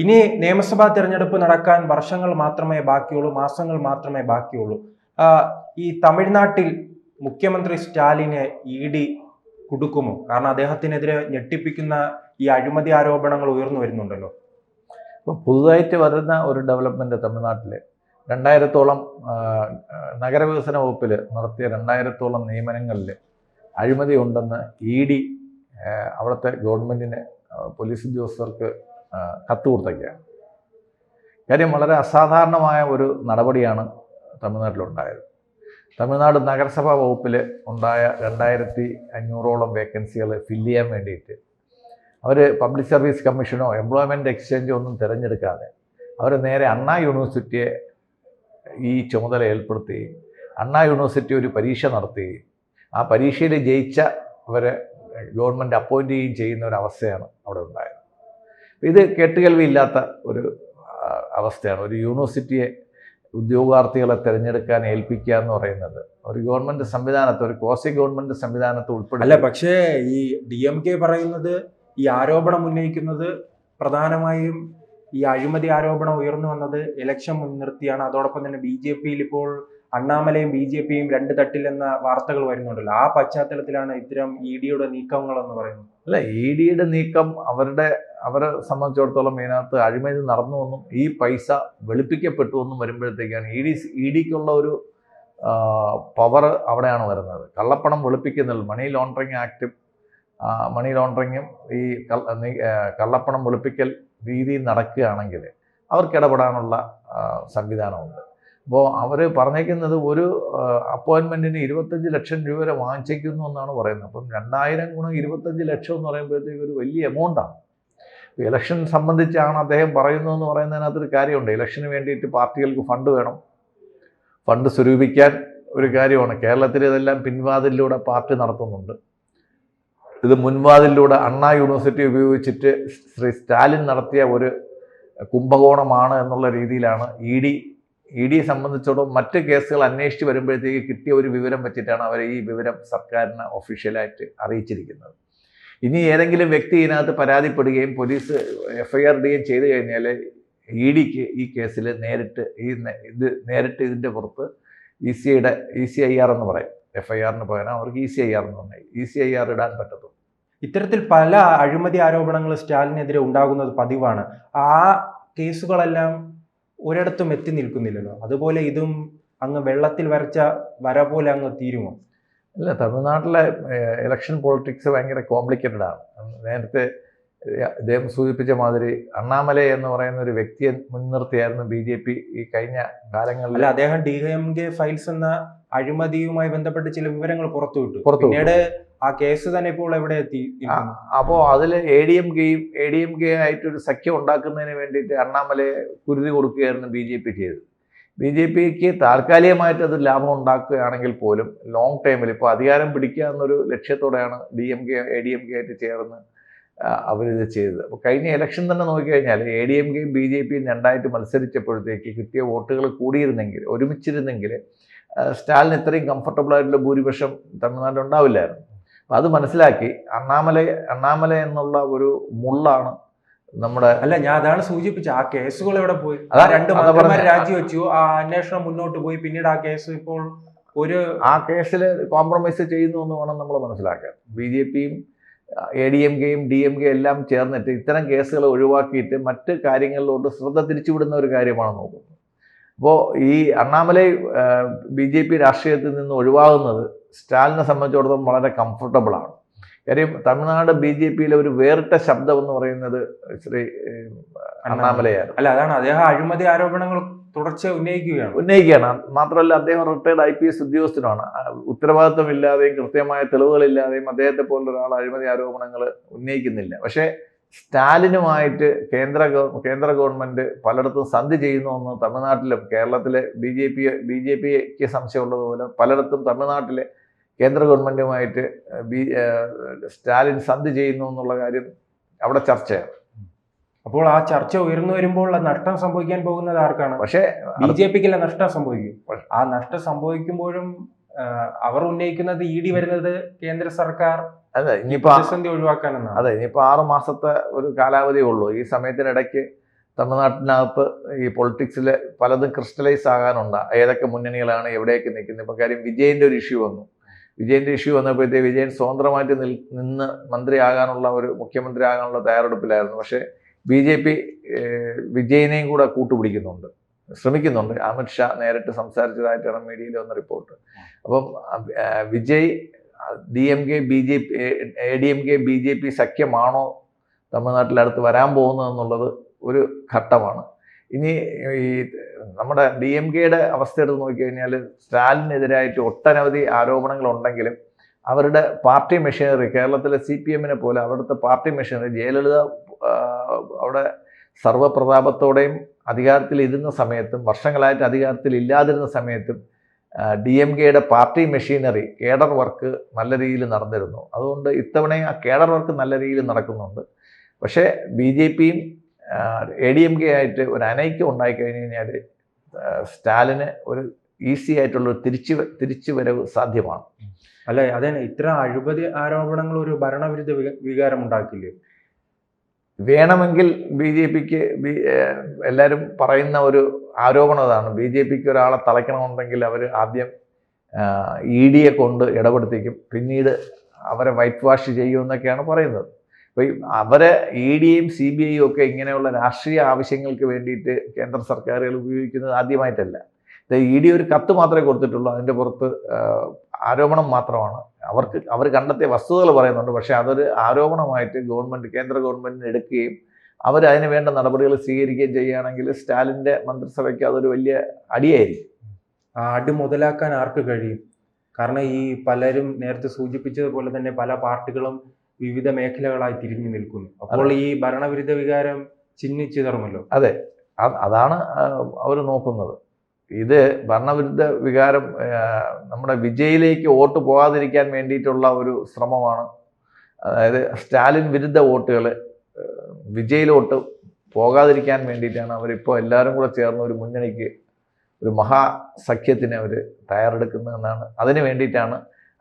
ഇനി നിയമസഭാ തെരഞ്ഞെടുപ്പ് നടക്കാൻ വർഷങ്ങൾ മാത്രമേ ബാക്കിയുള്ളൂ, മാസങ്ങൾ മാത്രമേ ബാക്കിയുള്ളൂ. ഈ തമിഴ്നാട്ടിൽ മുഖ്യമന്ത്രി സ്റ്റാലിനെ ഇ.ഡി. കുടുക്കുമോ? കാരണം അദ്ദേഹത്തിനെതിരെ ഞെട്ടിപ്പിക്കുന്ന ഈ അഴിമതി ആരോപണങ്ങൾ ഉയർന്നു വരുന്നുണ്ടല്ലോ. ഇപ്പോൾ പുതുതായിട്ട് വരുന്ന ഒരു ഡെവലപ്മെൻറ്റ് തമിഴ്നാട്ടിൽ 2000-ഓളം നഗരവികസന വകുപ്പിൽ നടത്തിയ 2000-ഓളം നിയമനങ്ങളിൽ അഴിമതി ഉണ്ടെന്ന് ഇ.ഡി. അവിടുത്തെ ഗവൺമെൻറ്റിന് പോലീസ് ഉദ്യോഗസ്ഥർക്ക് കത്ത് കൊടുത്തൊക്കെയാണ്. കാര്യം വളരെ അസാധാരണമായ ഒരു നടപടിയാണ് തമിഴ്നാട്ടിലുണ്ടായത്. തമിഴ്നാട് നഗരസഭാ വകുപ്പിൽ ഉണ്ടായ 2500-ഓളം വേക്കൻസികൾ ഫില്ല് ചെയ്യാൻ വേണ്ടിയിട്ട് അവർ പബ്ലിക് സർവീസ് കമ്മീഷനോ എംപ്ലോയ്മെൻറ്റ് എക്സ്ചേഞ്ചോ ഒന്നും തിരഞ്ഞെടുക്കാതെ അവർ നേരെ അണ്ണാ യൂണിവേഴ്സിറ്റിയെ ഈ ചുമതല ഏർപ്പെടുത്തുകയും അണ്ണാ യൂണിവേഴ്സിറ്റി ഒരു പരീക്ഷ നടത്തുകയും ആ പരീക്ഷയിൽ ജയിച്ച അവരെ ഗവൺമെൻറ് അപ്പോയിൻ്റ് ചെയ്യുകയും ചെയ്യുന്ന ഒരു അവസ്ഥയാണ് അവിടെ ഉണ്ടായത്. ഇത് കേട്ടുകേൾവിയില്ലാത്ത ഒരു അവസ്ഥയാണ്. ഒരു യൂണിവേഴ്സിറ്റിയെ ഉദ്യോഗാർത്ഥികളെ തിരഞ്ഞെടുക്കാൻ ഏൽപ്പിക്കുക എന്ന് പറയുന്നത് ഒരു ഗവൺമെൻറ് സംവിധാനത്ത്, ഒരു ക്വാസി ഗവൺമെൻറ് സംവിധാനത്ത് ഉൾപ്പെടെ അല്ല. പക്ഷേ ഈ DMK പറയുന്നത്, ഈ ആരോപണം ഉന്നയിക്കുന്നത് പ്രധാനമായും ഈ അഴിമതി ആരോപണം ഉയർന്നു വന്നത് ഇലക്ഷൻ മുൻനിർത്തിയാണ്. അതോടൊപ്പം തന്നെ BJP-യിൽ ഇപ്പോൾ അണ്ണാമലയും BJP-യും രണ്ട് തട്ടിലെന്ന വാർത്തകൾ വരുന്നുണ്ടല്ലോ. ആ പശ്ചാത്തലത്തിലാണ് ഇത്തരം ED-യുടെ നീക്കങ്ങൾ എന്ന് പറയുന്നത്. അല്ല, ED-യുടെ നീക്കം അവരെ സംബന്ധിച്ചിടത്തോളം ഇതിനകത്ത് അഴിമതി നടന്നുവെന്നും ഈ പൈസ വെളുപ്പിക്കപ്പെട്ടു എന്നും വരുമ്പോഴത്തേക്കാണ് ED-ക്കുള്ള ഒരു പവർ അവിടെയാണ് വരുന്നത്. കള്ളപ്പണം വെളുപ്പിക്കുന്നില്ല. മണി ലോണ്ടറിങ് ആക്റ്റും മണി ലോണ്ടറിങ്ങും ഈ കള്ളപ്പണം വെളുപ്പിക്കൽ രീതിയിൽ നടക്കുകയാണെങ്കിൽ അവർക്ക് ഇടപെടാനുള്ള സംവിധാനമുണ്ട്. അപ്പോൾ അവർ പറഞ്ഞേക്കുന്നത് ഒരു അപ്പോയിൻമെൻറ്റിന് 25 ലക്ഷം രൂപ വരെ വാങ്ങിച്ചേക്കുന്നു എന്നാണ് പറയുന്നത്. അപ്പം 2000 ഗുണം 25 ലക്ഷം എന്ന് പറയുമ്പോഴത്തേക്ക് ഒരു വലിയ എമൗണ്ടാണ്. ഇലക്ഷൻ സംബന്ധിച്ചാണ് അദ്ദേഹം പറയുന്നതെന്ന് പറയുന്നതിനകത്തൊരു കാര്യമുണ്ട്. ഇലക്ഷന് വേണ്ടിയിട്ട് പാർട്ടികൾക്ക് ഫണ്ട് വേണം. ഫണ്ട് സ്വരൂപിക്കാൻ ഒരു കാര്യമാണ്. കേരളത്തിൽ ഇതെല്ലാം പിൻവാതിലൂടെ പാർട്ടി നടത്തുന്നുണ്ട്. ഇത് മുൻവാതിലൂടെ അണ്ണാ യൂണിവേഴ്സിറ്റി ഉപയോഗിച്ചിട്ട് ശ്രീ സ്റ്റാലിൻ നടത്തിയ ഒരു കുംഭകോണമാണ് എന്നുള്ള രീതിയിലാണ് ഇ.ഡി. സംബന്ധിച്ചിടത്തോളം മറ്റ് കേസുകൾ അന്വേഷിച്ച് വരുമ്പോഴത്തേക്ക് കിട്ടിയ ഒരു വിവരം വെച്ചിട്ടാണ് അവർ ഈ വിവരം സർക്കാരിനെ ഒഫീഷ്യലായിട്ട് അറിയിച്ചിരിക്കുന്നത്. ഇനി ഏതെങ്കിലും വ്യക്തി ഇതിനകത്ത് പരാതിപ്പെടുകയും പോലീസ് FIR ഇടുകയും ചെയ്തു കഴിഞ്ഞാൽ ഇ.ഡിക്ക് ഈ കേസിൽ നേരിട്ട് ഇതിൻ്റെ പുറത്ത് ECIR എന്ന് പറയും. FIR-ന് പകരം അവർക്ക് ECIR എന്ന് പറഞ്ഞാൽ ECIR ഇടാൻ പറ്റത്തുള്ളൂ. ഇത്തരത്തിൽ പല അഴിമതി ആരോപണങ്ങൾ സ്റ്റാലിനെതിരെ ഉണ്ടാകുന്നത് പതിവാണ്. ആ കേസുകളെല്ലാം ഒരിടത്തും എത്തി നിൽക്കുന്നില്ലല്ലോ. അതുപോലെ ഇതും അങ്ങ് വെള്ളത്തിൽ വരച്ച വര പോലെ അങ്ങ് തീരുമോ? അല്ല, തമിഴ്നാട്ടിലെ ഇലക്ഷൻ പൊളിറ്റിക്സ് ഭയങ്കര കോംപ്ലിക്കേറ്റഡ് ആണ്. നേരത്തെ അദ്ദേഹം സൂചിപ്പിച്ച മാതിരി അണ്ണാമല എന്ന് പറയുന്ന ഒരു വ്യക്തിയെ മുൻനിർത്തിയായിരുന്നു BJP ഈ കഴിഞ്ഞ കാലങ്ങളിൽ. അല്ല, അദ്ദേഹം DMK ഫയൽസ് എന്ന അഴിമതിയുമായി ബന്ധപ്പെട്ട് ചില വിവരങ്ങൾ പുറത്തുവിട്ടു. പിന്നീട് ആ കേസ് തന്നെ ഇപ്പോൾ എവിടെ എത്തി? അപ്പോൾ അതിൽ ADMK ആയിട്ടൊരു സഖ്യം ഉണ്ടാക്കുന്നതിന് വേണ്ടിയിട്ട് അണ്ണാമലയെ കുരുതി കൊടുക്കുകയായിരുന്നു BJP ചെയ്തത്. BJPക്ക് താൽക്കാലികമായിട്ട് അത് ലാഭം ഉണ്ടാക്കുകയാണെങ്കിൽ പോലും ലോങ് ടൈമിൽ ഇപ്പോൾ അധികാരം പിടിക്കുക എന്നൊരു ലക്ഷ്യത്തോടെയാണ് ADMK ആയിട്ട് ചേർന്ന് അവരിത് ചെയ്തത്. അപ്പോൾ കഴിഞ്ഞ ഇലക്ഷൻ തന്നെ നോക്കിക്കഴിഞ്ഞാൽ ADMKയും BJPയും രണ്ടായിട്ട് മത്സരിച്ചപ്പോഴത്തേക്ക് കിട്ടിയ വോട്ടുകൾ കൂടിയിരുന്നെങ്കിൽ, ഒരുമിച്ചിരുന്നെങ്കിൽ സ്റ്റാലിന് ഇത്രയും കംഫർട്ടബിൾ ആയിട്ടുള്ള ഭൂരിപക്ഷം തമിഴ്നാട്ടിൽ ഉണ്ടാവില്ലായിരുന്നു. അപ്പം അത് മനസ്സിലാക്കി അണ്ണാമല എന്നുള്ള ഒരു മുള്ളാണ് നമ്മുടെ. അല്ല, ഞാൻ അതാണ് സൂചിപ്പിച്ചത്. ആ കേസുകൾ എവിടെ പോയി? രണ്ട് മന്ത്രിമാർ രാജിവെച്ചു, ആ അന്വേഷണം മുന്നോട്ട് പോയി. പിന്നീട് ആ കേസ് ഇപ്പോൾ ആ കേസിൽ കോംപ്രമൈസ് ചെയ്യുന്നു എന്ന് വേണം നമ്മൾ മനസ്സിലാക്കാൻ. BJPയും ADMKയും DMK എല്ലാം ചേർന്നിട്ട് ഇത്തരം കേസുകൾ ഒഴിവാക്കിയിട്ട് മറ്റ് കാര്യങ്ങളിലോട്ട് ശ്രദ്ധ തിരിച്ചുവിടുന്ന ഒരു കാര്യമാണ് നോക്കുന്നത്. അപ്പോൾ ഈ അണ്ണാമലൈ BJP രാഷ്ട്രീയത്തിൽ നിന്ന് ഒഴിവാകുന്നത് സ്റ്റാലിനെ സംബന്ധിച്ചിടത്തോളം വളരെ കംഫർട്ടബിളാണ്. കാര്യം തമിഴ്നാട് BJPയിലെ ഒരു വേറിട്ട ശബ്ദം എന്ന് പറയുന്നത് ശ്രീ അണ്ണാമലയാണ്. അല്ല, അതാണ് അദ്ദേഹം അഴിമതി ആരോപണങ്ങൾ തുടർച്ചയായി ഉന്നയിക്കുകയാണ്. മാത്രമല്ല, അദ്ദേഹം റിട്ടയർഡ് IPS ഉദ്യോഗസ്ഥനാണ്. ഉത്തരവാദിത്വമില്ലാതെയും കൃത്യമായ തെളിവുകളില്ലാതെയും അദ്ദേഹത്തെ പോലുള്ള ഒരാൾ അഴിമതി ആരോപണങ്ങൾ ഉന്നയിക്കുന്നില്ല. പക്ഷേ സ്റ്റാലിനുമായിട്ട് കേന്ദ്ര ഗവൺമെൻറ് പലയിടത്തും സന്ധി ചെയ്യുന്നുവെന്ന് തമിഴ്നാട്ടിലും കേരളത്തിലെ BJPക്ക് സംശയമുള്ളതുപോലെ പലയിടത്തും തമിഴ്നാട്ടിലെ കേന്ദ്ര ഗവൺമെൻറ്റുമായിട്ട് സ്റ്റാലിൻ സന്ധി ചെയ്യുന്നു എന്നുള്ള കാര്യം അവിടെ ചർച്ചയാണ്. അപ്പോൾ ആ ചർച്ച ഉയർന്നു വരുമ്പോൾ നഷ്ടം സംഭവിക്കാൻ പോകുന്നത് ആർക്കാണ്? പക്ഷേ BJPക്കല്ല നഷ്ടം സംഭവിക്കും. ആ നഷ്ടം സംഭവിക്കുമ്പോഴും അവർ ഉന്നയിക്കുന്നത് ED വരുന്നത് കേന്ദ്ര സർക്കാർ അതെ ഇനിയിപ്പോൾ പ്രതിസന്ധി ഒഴിവാക്കാനെന്നാണ്. അതെ, ഇനിയിപ്പോൾ 6 മാസത്തെ ഒരു കാലാവധിയേ ഉള്ളൂ. ഈ സമയത്തിനിടയ്ക്ക് തമിഴ്നാട്ടിനകത്ത് ഈ പൊളിറ്റിക്സിൽ പലതും ക്രിസ്റ്റലൈസ് ആകാനുണ്ട്. ഏതൊക്കെ മുന്നണികളാണ് എവിടെയൊക്കെ നിൽക്കുന്നത്. ഇപ്പം കാര്യം വിജയൻ്റെ ഒരു ഇഷ്യൂ വന്നു. വിജയൻ്റെ ഇഷ്യൂ വന്നപ്പോഴത്തേക്ക് വിജയൻ സ്വതന്ത്രമായിട്ട് നിന്ന് മന്ത്രിയാകാനുള്ള മുഖ്യമന്ത്രി ആകാനുള്ള തയ്യാറെടുപ്പിലായിരുന്നു. പക്ഷേ BJP വിജയനെയും കൂടെ കൂട്ടുപിടിക്കുന്നുണ്ട്, ശ്രമിക്കുന്നുണ്ട്. അമിത്ഷാ നേരിട്ട് സംസാരിച്ചതായിട്ടാണ് മീഡിയയിൽ വന്ന റിപ്പോർട്ട്. അപ്പം Vijay DMK BJP ADMK BJP സഖ്യമാണോ തമിഴ്നാട്ടിലടുത്ത് വരാൻ പോകുന്നതെന്നുള്ളത് ഒരു ഘട്ടമാണ്. ഇനി ഈ നമ്മുടെ DMKയുടെ അവസ്ഥ എടുത്ത് നോക്കിക്കഴിഞ്ഞാൽ സ്റ്റാലിനെതിരായിട്ട് ഒട്ടനവധി ആരോപണങ്ങൾ ഉണ്ടെങ്കിലും അവരുടെ പാർട്ടി മെഷീനറി, കേരളത്തിലെ CPM പോലെ അവിടുത്തെ പാർട്ടി മെഷീനറി, ജയലളിത അവിടെ സർവ്വപ്രതാപത്തോടെയും അധികാരത്തിലിരുന്ന സമയത്തും വർഷങ്ങളായിട്ട് അധികാരത്തിൽ ഇല്ലാതിരുന്ന സമയത്തും DMKയുടെ പാർട്ടി മെഷീനറി കേഡർ വർക്ക് നല്ല രീതിയിൽ നടന്നിരുന്നു. അതുകൊണ്ട് ഇത്തവണയും ആ കേഡർ വർക്ക് നല്ല രീതിയിൽ നടക്കുന്നുണ്ട്. പക്ഷേ BJPയും ADMK ആയിട്ട് ഒരു അനൈക്യം ഉണ്ടായിക്കഴിഞ്ഞ് കഴിഞ്ഞാൽ സ്റ്റാലിന് ഒരു ഈസി ആയിട്ടുള്ള തിരിച്ചു വരവ് സാധ്യമാണ്. അല്ലെ, അതെ, ഇത്ര അഴിമതി ആരോപണങ്ങൾ ഒരു ഭരണവിരുദ്ധ വികാരം ഉണ്ടാക്കില്ലേ? വേണമെങ്കിൽ BJPക്ക് എല്ലാവരും പറയുന്ന ഒരു ആരോപണം അതാണ്. BJPക്ക് ഒരാളെ തളയ്ക്കണമെന്നുണ്ടെങ്കിൽ അവർ ആദ്യം EDയെ കൊണ്ട് ഇടപെടുത്തിക്കും, പിന്നീട് അവരെ വൈറ്റ് വാഷ് ചെയ്യുമെന്നൊക്കെയാണ് പറയുന്നത്. അപ്പോൾ അവരെ EDയും CBIയും ഒക്കെ ഇങ്ങനെയുള്ള രാഷ്ട്രീയ ആവശ്യങ്ങൾക്ക് വേണ്ടിയിട്ട് കേന്ദ്ര സർക്കാരുകൾ ഉപയോഗിക്കുന്നത് ആദ്യമായിട്ടല്ല. ED ഒരു കത്ത് മാത്രമേ കൊടുത്തിട്ടുള്ളൂ, അതിൻ്റെ പുറത്ത് ആരോപണം മാത്രമാണ്. അവർ കണ്ടെത്തിയ വസ്തുതകൾ പറയുന്നുണ്ട്. പക്ഷേ അതൊരു ആരോപണമായിട്ട് കേന്ദ്ര ഗവൺമെൻറ്റിന് എടുക്കുകയും അതിന് വേണ്ട നടപടികൾ സ്വീകരിക്കുകയും ചെയ്യുകയാണെങ്കിൽ സ്റ്റാലിൻ്റെ മന്ത്രിസഭയ്ക്ക് അതൊരു വലിയ അടിയായിരിക്കും. ആ അടി മുതലാക്കാൻ ആർക്ക് കഴിയും? കാരണം ഈ പലരും നേരത്തെ സൂചിപ്പിച്ചതുപോലെ തന്നെ പല പാർട്ടികളും വിവിധ മേഖലകളായി തിരിഞ്ഞു നിൽക്കുന്നു. അപ്പോൾ ഈ ഭരണവിരുദ്ധ വികാരം ചിന്നിച്ചിതറുമല്ലോ. അതെ, അതാണ് അവർ നോക്കുന്നത്. ഇത് ഭരണവിരുദ്ധ വികാരം നമ്മുടെ വിജയിലേക്ക് വോട്ട് പോകാതിരിക്കാൻ വേണ്ടിയിട്ടുള്ള ഒരു ശ്രമമാണ്. അതായത് സ്റ്റാലിൻ വിരുദ്ധ വോട്ടുകൾ വിജയിലോട്ട് പോകാതിരിക്കാൻ വേണ്ടിയിട്ടാണ് അവരിപ്പോൾ എല്ലാവരും കൂടെ ചേർന്ന് ഒരു മുന്നണിക്ക്, ഒരു മഹാസഖ്യത്തിന് അവർ തയ്യാറെടുക്കുന്നതെന്നാണ്. അതിന് വേണ്ടിയിട്ടാണ്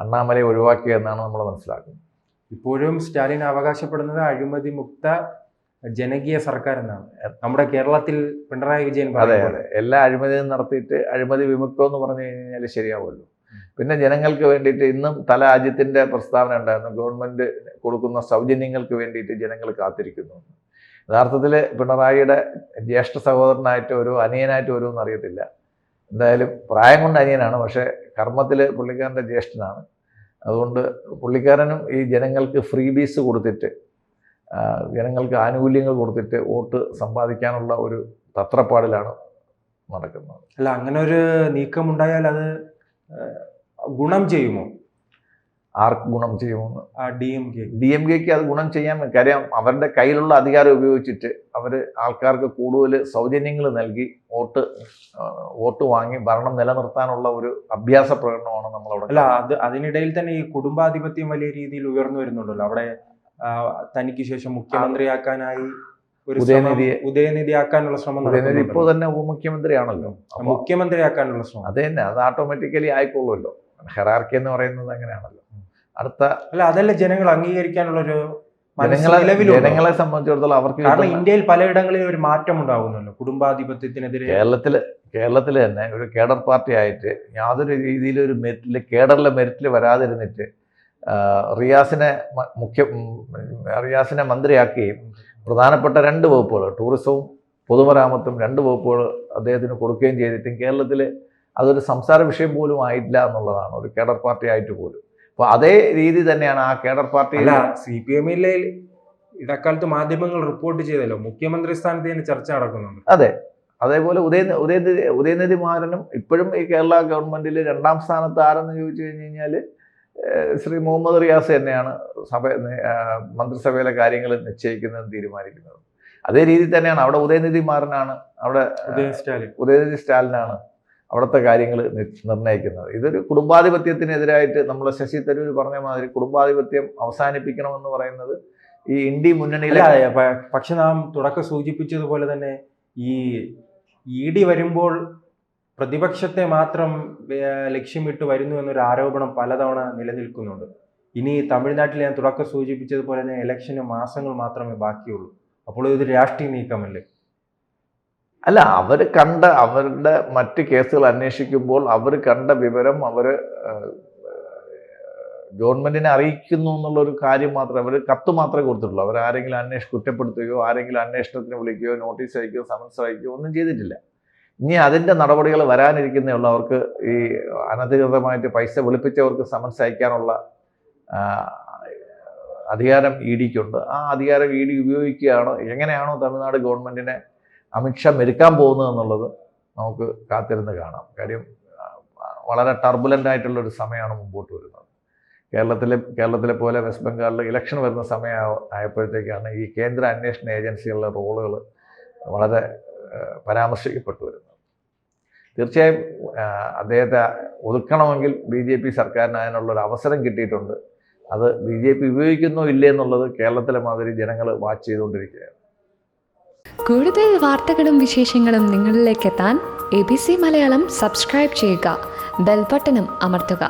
അണ്ണാമലയെ ഒഴിവാക്കിയതെന്നാണ് നമ്മൾ മനസ്സിലാക്കുന്നത്. ഇപ്പോഴും സ്റ്റാലിൻ അവകാശപ്പെടുന്നത് അഴിമതി മുക്ത ജനകീയ സർക്കാർ എന്നാണ്. നമ്മുടെ കേരളത്തിൽ പിണറായി വിജയൻ അതെ, എല്ലാ അഴിമതിയും നടത്തിയിട്ട് അഴിമതി വിമുക്തം എന്ന് പറഞ്ഞു കഴിഞ്ഞാൽ ശരിയാവുമല്ലോ. പിന്നെ ജനങ്ങൾക്ക് വേണ്ടിയിട്ട് ഇന്നും തല രാജ്യത്തിൻ്റെ പ്രസ്താവന ഉണ്ടായിരുന്നു, ഗവൺമെൻറ് കൊടുക്കുന്ന സൗജന്യങ്ങൾക്ക് വേണ്ടിയിട്ട് ജനങ്ങൾ കാത്തിരിക്കുന്നു. യഥാർത്ഥത്തിൽ പിണറായിയുടെ ജ്യേഷ്ഠ സഹോദരനായിട്ട് അനിയനായിട്ട് വരുമെന്ന് അറിയത്തില്ല. എന്തായാലും പ്രായം കൊണ്ട് അനിയനാണ്, പക്ഷേ കർമ്മത്തിൽ പുള്ളിക്കാരൻ്റെ ജ്യേഷ്ഠനാണ്. അതുകൊണ്ട് പുള്ളിക്കാരനും ഈ ജനങ്ങൾക്ക് ഫ്രീ ബീസ് കൊടുത്തിട്ട്, ജനങ്ങൾക്ക് ആനുകൂല്യങ്ങൾ കൊടുത്തിട്ട് വോട്ട് സമ്പാദിക്കാനുള്ള ഒരു തത്രപ്പാടിലാണ് നടക്കുന്നത്. അല്ല, അങ്ങനെ ഒരു നീക്കമുണ്ടായാൽ അത് ഗുണം ചെയ്യുമോ? ആർക്ക് ഗുണം ചെയ്യുമെന്ന്? DMKക്ക് അത് ഗുണം ചെയ്യാൻ. കാര്യം അവരുടെ കയ്യിലുള്ള അധികാരം ഉപയോഗിച്ചിട്ട് അവർ ആൾക്കാർക്ക് കൂടുതൽ സൗജന്യങ്ങൾ നൽകി വോട്ട് വാങ്ങി ഭരണം നിലനിർത്താനുള്ള ഒരു അഭ്യാസ പ്രകടനമാണ് നമ്മളവിടെ. അല്ല, അതിനിടയിൽ തന്നെ ഈ കുടുംബാധിപത്യം വലിയ രീതിയിൽ ഉയർന്നു വരുന്നുണ്ടല്ലോ. അവിടെ തനിക്ക് ശേഷം മുഖ്യമന്ത്രിയാക്കാനായി ഒരു ഉദയനിധിയാക്കാനുള്ള ശ്രമം. ഇപ്പോൾ തന്നെ ഉപമുഖ്യമന്ത്രിയാണല്ലോ, മുഖ്യമന്ത്രിയാക്കാനുള്ള ശ്രമം. അത് തന്നെ, അത് ഓട്ടോമാറ്റിക്കലി ആയിക്കോളുമല്ലോ. ഹെറാർക്കി എന്ന് പറയുന്നത് അങ്ങനെയാണല്ലോ. അതല്ല ജനങ്ങൾ അംഗീകരിക്കാനുള്ളൊരു ജനങ്ങളെ സംബന്ധിച്ചിടത്തോളം അവർക്ക്, കാരണം ഇന്ത്യയിൽ പലയിടങ്ങളിലും ഒരു മാറ്റം ഉണ്ടാകുന്നല്ലോ കുടുംബാധിപത്യത്തിനെതിരെ. കേരളത്തിൽ തന്നെ ഒരു കേഡർ പാർട്ടി ആയിട്ട് യാതൊരു രീതിയിൽ ഒരു കേഡറിലെ മെറിറ്റിൽ വരാതിരുന്നിട്ട് റിയാസിനെ മന്ത്രിയാക്കുകയും പ്രധാനപ്പെട്ട 2 വകുപ്പുകൾ, ടൂറിസവും പൊതുമരാമത്തും 2 വകുപ്പുകൾ അദ്ദേഹത്തിന് കൊടുക്കുകയും ചെയ്തിട്ടും കേരളത്തിൽ അതൊരു സംസാര വിഷയം പോലും ആയിട്ടില്ല എന്നുള്ളതാണ്, ഒരു കേഡർ പാർട്ടി ആയിട്ട് പോലും. അപ്പോൾ അതേ രീതി തന്നെയാണ് ആ കേഡർ പാർട്ടി. CPM-ലെ ഇടക്കാലത്ത് മാധ്യമങ്ങൾ റിപ്പോർട്ട് ചെയ്തല്ലോ, മുഖ്യമന്ത്രി സ്ഥാനത്ത് തന്നെ ചർച്ച നടക്കുന്നുണ്ട്. അതെ, അതേപോലെ ഉദയനിധി മാരനും ഇപ്പോഴും ഈ കേരള ഗവൺമെന്റിൽ 2ാം സ്ഥാനത്ത് ആരെന്ന് ചോദിച്ചു കഴിഞ്ഞ് കഴിഞ്ഞാൽ ശ്രീ മുഹമ്മദ് റിയാസ് തന്നെയാണ് മന്ത്രിസഭയിലെ കാര്യങ്ങൾ നിശ്ചയിക്കുന്നതും തീരുമാനിക്കുന്നത്. അതേ രീതിയിൽ തന്നെയാണ് അവിടെ ഉദയനിധി മാരനാണ്, അവിടെ ഉദയനിധി സ്റ്റാലിനാണ് അവിടുത്തെ കാര്യങ്ങൾ നിർണ്ണയിക്കുന്നത്. ഇതൊരു കുടുംബാധിപത്യത്തിനെതിരായിട്ട് നമ്മൾ ശശി തരൂർ പറഞ്ഞ മാതിരി കുടുംബാധിപത്യം അവസാനിപ്പിക്കണമെന്ന് പറയുന്നത് ഈ ഇന്ത്യ മുന്നണിയിലെ. പക്ഷെ നാം തുടക്കം സൂചിപ്പിച്ചതുപോലെ തന്നെ ഈ ED വരുമ്പോൾ പ്രതിപക്ഷത്തെ മാത്രം ലക്ഷ്യമിട്ട് വരുന്നു എന്നൊരു ആരോപണം പലതവണ നിലനിൽക്കുന്നുണ്ട്. ഇനി തമിഴ്നാട്ടിൽ ഞാൻ തുടക്കം സൂചിപ്പിച്ചതുപോലെ തന്നെ ഇലക്ഷന് മാസങ്ങൾ മാത്രമേ ബാക്കിയുള്ളൂ. അപ്പോൾ ഇതൊരു രാഷ്ട്രീയ നീക്കമല്ലേ? അല്ല, അവർ കണ്ട അവരുടെ മറ്റ് കേസുകൾ അന്വേഷിക്കുമ്പോൾ അവർ കണ്ട വിവരം അവർ ഗവൺമെന്റിനെ അറിയിക്കുന്നു എന്നുള്ളൊരു കാര്യം മാത്രമേ, അവർ കത്ത് മാത്രമേ കൊടുത്തിട്ടുള്ളൂ. അവർ ആരെങ്കിലും കുറ്റപ്പെടുത്തുകയോ ആരെങ്കിലും അന്വേഷണത്തിന് വിളിക്കുകയോ നോട്ടീസ് അയക്കുകയോ സമൻസ് അയക്കുകയോ ഒന്നും ചെയ്തിട്ടില്ല. ഇനി അതിൻ്റെ നടപടികൾ വരാനിരിക്കുന്നേ ഉള്ളൂ. അവർക്ക് ഈ അനധികൃതമായിട്ട് പൈസ വെളുപ്പിച്ചവർക്ക് സമൻസ് അയക്കാനുള്ള അധികാരം ഇ ഡിക്കുണ്ട്. ആ അധികാരം ഇ ഡി ഉപയോഗിക്കുകയാണ്. എങ്ങനെയാണോ തമിഴ്നാട് ഗവൺമെൻറ്റിനെ അമിത്ഷാ മെരുക്കാൻ പോകുന്നത് എന്നുള്ളത് നമുക്ക് കാത്തിരുന്ന് കാണാം. കാര്യം വളരെ ടർബുലൻ്റ് ആയിട്ടുള്ളൊരു സമയമാണ് മുമ്പോട്ട് വരുന്നത്. കേരളത്തിലെ പോലെ വെസ്റ്റ് ബംഗാളിൽ ഇലക്ഷൻ വരുന്ന സമയം ആയപ്പോഴത്തേക്കാണ് ഈ കേന്ദ്ര അന്വേഷണ ഏജൻസികളുടെ റോളുകൾ വളരെ പരാമർശിക്കപ്പെട്ടു വരുന്നത്. തീർച്ചയായും അദ്ദേഹത്തെ ഒതുക്കണമെങ്കിൽ BJP സർക്കാരിന് അതിനുള്ളൊരു അവസരം കിട്ടിയിട്ടുണ്ട്. അത് BJP ഉപയോഗിക്കുന്നോ ഇല്ലേ എന്നുള്ളത് കേരളത്തിലെ മാതിരി ജനങ്ങൾ വാച്ച് ചെയ്തുകൊണ്ടിരിക്കുകയാണ്. കൂടുതൽ വാർത്തകളും വിശേഷങ്ങളും നിങ്ങളിലേക്ക് എത്താൻ ABC മലയാളം സബ്സ്ക്രൈബ് ചെയ്യുക, ബെൽ ബട്ടണും അമർത്തുക.